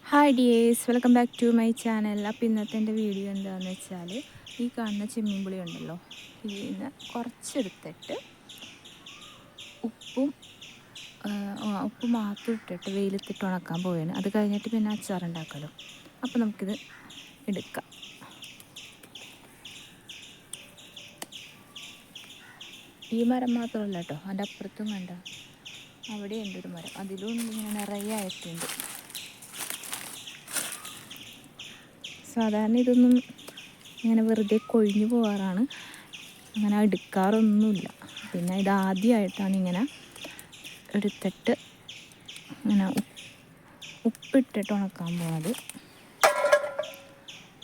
Hi dears, welcome back to my channel. അപ്പോൾ ഇന്നത്തെ എൻ്റെ വീഡിയോ എന്താണെന്ന് വെച്ചാൽ, ഈ കാണുന്ന ചെമ്മീൻ പുളി ഉണ്ടല്ലോ, ഇതിൽ നിന്ന് കുറച്ചെടുത്തിട്ട് ഉപ്പും ഉപ്പ് മാത്രം ഇട്ടിട്ട് വെയിലത്തിട്ട് ഉണക്കാൻ പോവുകയാണ്. അത് കഴിഞ്ഞിട്ട് പിന്നെ അച്ചാറുണ്ടാക്കാമല്ലോ. അപ്പോൾ നമുക്കിത് എടുക്കാം. ഈ മരം മാത്രമല്ല കേട്ടോ, അതിൻ്റെ അപ്പുറത്തും കണ്ട അവിടെ ഉണ്ട് ഒരു മരം, അതിലും ഇങ്ങനെ നിറയെ ആയിട്ടുണ്ട്. സാധാരണ ഇതൊന്നും ഇങ്ങനെ വെറുതെ കൊഴിഞ്ഞു പോകാറാണ്, അങ്ങനെ എടുക്കാറൊന്നുമില്ല. പിന്നെ ഇതാദ്യമായിട്ടാണ് ഇങ്ങനെ എടുത്തിട്ട് ഇങ്ങനെ ഉപ്പിട്ടിട്ട് ഉണക്കാൻ പോകുന്നത്.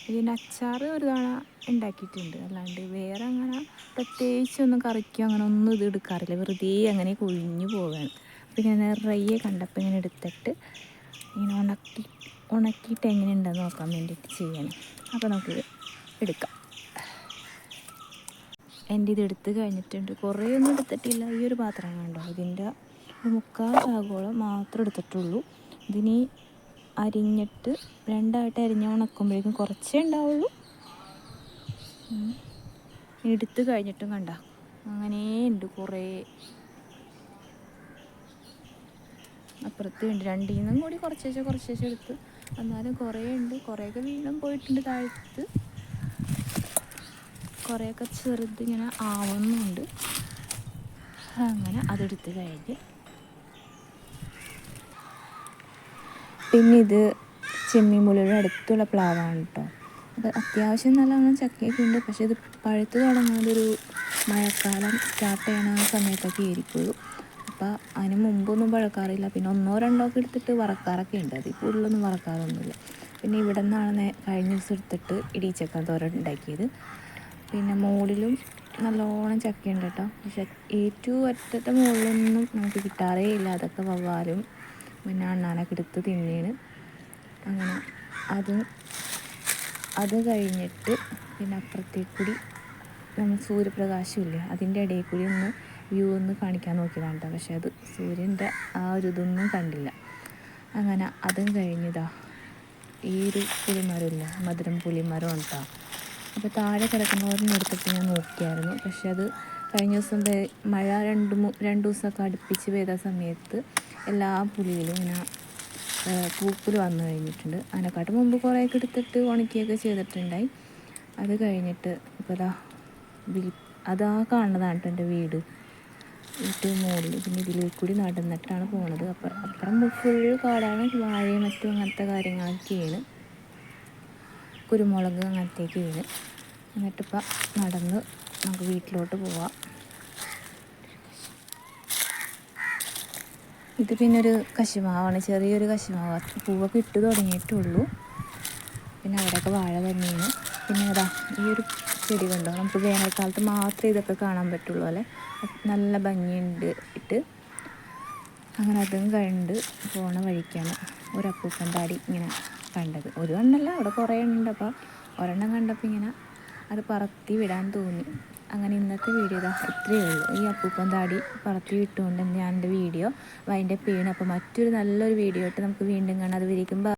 ഇതിൻ്റെ അച്ചാർ ഒരു തവണ ഉണ്ടാക്കിയിട്ടുണ്ട്, അല്ലാണ്ട് വേറെ അങ്ങനെ പ്രത്യേകിച്ചൊന്നും കറിക്കോ അങ്ങനെ ഒന്നും ഇത് എടുക്കാറില്ല. വെറുതെ അങ്ങനെ കൊഴിഞ്ഞു പോവുകയാണ്. അപ്പോൾ ഇങ്ങനെ നിറയെ കണ്ടപ്പോൾ ഇങ്ങനെ എടുത്തിട്ട് ഇങ്ങനെ ഉണക്കിയിട്ട് എങ്ങനെ ഉണ്ടെന്ന് നോക്കാൻ വേണ്ടിയിട്ട് ചെയ്യണം. അപ്പോൾ നമുക്കിത് എടുക്കാം. എൻ്റെ ഇത് എടുത്ത് കഴിഞ്ഞിട്ടുണ്ട്. കുറേ ഒന്നും എടുത്തിട്ടില്ല. ഈ ഒരു പാത്രം കണ്ടോ, ഇതിൻ്റെ 3/4 ഭാഗോളം മാത്രം എടുത്തിട്ടുള്ളൂ. ഇതിനി അരിഞ്ഞിട്ട് രണ്ടായിട്ട് അരിഞ്ഞ് ഉണക്കുമ്പോഴേക്കും കുറച്ചേ ഉണ്ടാവുള്ളൂ. എടുത്ത് കഴിഞ്ഞിട്ടും കണ്ട അങ്ങനെ ഉണ്ട്, കുറേ അപ്പുറത്തും ഉണ്ട്. രണ്ടിൽ നിന്നും കൂടി കുറച്ചേശ്ശെ എടുത്ത്, എന്നാലും കുറേ ഉണ്ട്. കുറേയൊക്കെ വീണ്ടും പോയിട്ടുണ്ട് താഴത്ത്, കുറേയൊക്കെ ചെറുതിങ്ങനെ ആവുന്നുണ്ട്. അങ്ങനെ അതെടുത്ത് കഴിഞ്ഞ് പിന്നെ ഇത് ചെമ്മീൻ പുളിയുടെ അടുത്തുള്ള പ്ലാവാണ് കേട്ടോ. അത് അത്യാവശ്യം നല്ലവണ്ണം ചക്കയൊക്കെ ഉണ്ട്. പക്ഷേ ഇത് പഴുത്ത് തുടങ്ങുന്നതൊരു മഴക്കാലം സ്റ്റാർട്ട് ചെയ്യണ സമയത്തൊക്കെ ആയിരിക്കുള്ളൂ. അപ്പോൾ അതിന് മുമ്പൊന്നും പഴക്കാറില്ല. പിന്നെ 1-2 ഒക്കെ എടുത്തിട്ട് വറക്കാറൊക്കെ ഉണ്ട്. അതിൽ കൂടുതലൊന്നും വറക്കാറൊന്നുമില്ല. പിന്നെ ഇവിടെ നിന്നാണ് കഴിഞ്ഞ ദിവസം എടുത്തിട്ട് ഇടിച്ചക്ക തോരൻ ഉണ്ടാക്കിയത്. പിന്നെ മുകളിലും നല്ലോണം ചക്കയുണ്ട് കേട്ടോ. പക്ഷെ ഏറ്റവും അറ്റത്തെ മുകളിലൊന്നും നമുക്ക് കിട്ടാറേ ഇല്ല. അതൊക്കെ വവ്വാലും പിന്നെ അണ്ണാനൊക്കെ എടുത്ത് തിന്നേന്. അങ്ങനെ അത് കഴിഞ്ഞിട്ട് പിന്നെ അപ്പുറത്തേക്കൂടി നമ്മൾ സൂര്യപ്രകാശമില്ലേ, അതിൻ്റെ ഇടയിൽ കൂടി വ്യൂ ഒന്ന് കാണിക്കാൻ നോക്കിയതാണ് കേട്ടോ. പക്ഷെ അത് സൂര്യൻ്റെ ആ ഒരു ഇതൊന്നും കണ്ടില്ല. അങ്ങനെ അതും കഴിഞ്ഞതാ ഈ ഒരു പുളിമരമില്ല, മധുരം പുളിമരം കേട്ടോ. അപ്പോൾ താഴെ കിടക്കുന്നവരൊന്നും എടുത്തിട്ട് ഞാൻ നോക്കിയായിരുന്നു. പക്ഷെ അത് കഴിഞ്ഞ ദിവസം മഴ 2 ദിവസമൊക്കെ അടുപ്പിച്ച് പെയ്ത സമയത്ത് എല്ലാ പുളിയിലും ഇങ്ങനെ പൂപ്പൽ വന്നു കഴിഞ്ഞിട്ടുണ്ട്. അതിനെക്കാട്ടും മുമ്പ് കുറേയൊക്കെ എടുത്തിട്ട് ഉണക്കിയൊക്കെ ചെയ്തിട്ടുണ്ടായി. അത് കഴിഞ്ഞിട്ട് ഇപ്പോൾ അതാ കാണുന്നതാണ് കേട്ടോ എൻ്റെ വീട്. ഏറ്റവും മുകളിൽ പിന്നെ ഇതിലേക്ക് കൂടി നടന്നിട്ടാണ് പോകുന്നത്. അപ്പുറം ഫുൾ കാടാണ്, വാഴയും മറ്റും അങ്ങനത്തെ കാര്യങ്ങളൊക്കെയാണ്, കുരുമുളക് അങ്ങനത്തെയൊക്കെയാണ്. എന്നിട്ടിപ്പോൾ നടന്ന് നമുക്ക് വീട്ടിലോട്ട് പോവാം. ഇത് പിന്നെ ഒരു കശുമാവാണ്, ചെറിയൊരു കശുമാവ്. പൂവൊക്കെ ഇട്ട് തുടങ്ങിയിട്ടുള്ളൂ. പിന്നെ അവിടെയൊക്കെ വാഴ തന്നെയാണ്. പിന്നെ അതാ ഈ ഒരു ചെടി കണ്ടോ, നമുക്ക് വേനൽക്കാലത്ത് മാത്രമേ ഇതൊക്കെ കാണാൻ പറ്റുള്ളൂ അല്ലേ. നല്ല ഭംഗിയുണ്ട് ഇട്ട്. അങ്ങനെ അതും കണ്ട് പോണ വഴിക്കാണ് ഒരു അപ്പൂപ്പൻ താടി ഇങ്ങനെ കണ്ടത്. ഒരു എണ്ണമല്ല, അവിടെ കുറേ ഉണ്ട്. അപ്പോൾ ഒരെണ്ണം കണ്ടപ്പോൾ ഇങ്ങനെ അത് പറത്തി വിടാൻ തോന്നി. അങ്ങനെ ഇന്നത്തെ വീഡിയോ ഇത്രയേ ഉള്ളൂ. ഈ അപ്പൂപ്പൻ താടി പറത്തി വിട്ടുകൊണ്ട് ഞാൻ എൻ്റെ വീഡിയോ വൈൻഡപ്പ് ചെയ്യണം. അപ്പോൾ മറ്റൊരു നല്ലൊരു വീഡിയോ ആയിട്ട് നമുക്ക് വീണ്ടും കാണാം. അത് വരയ്ക്കുമ്പോൾ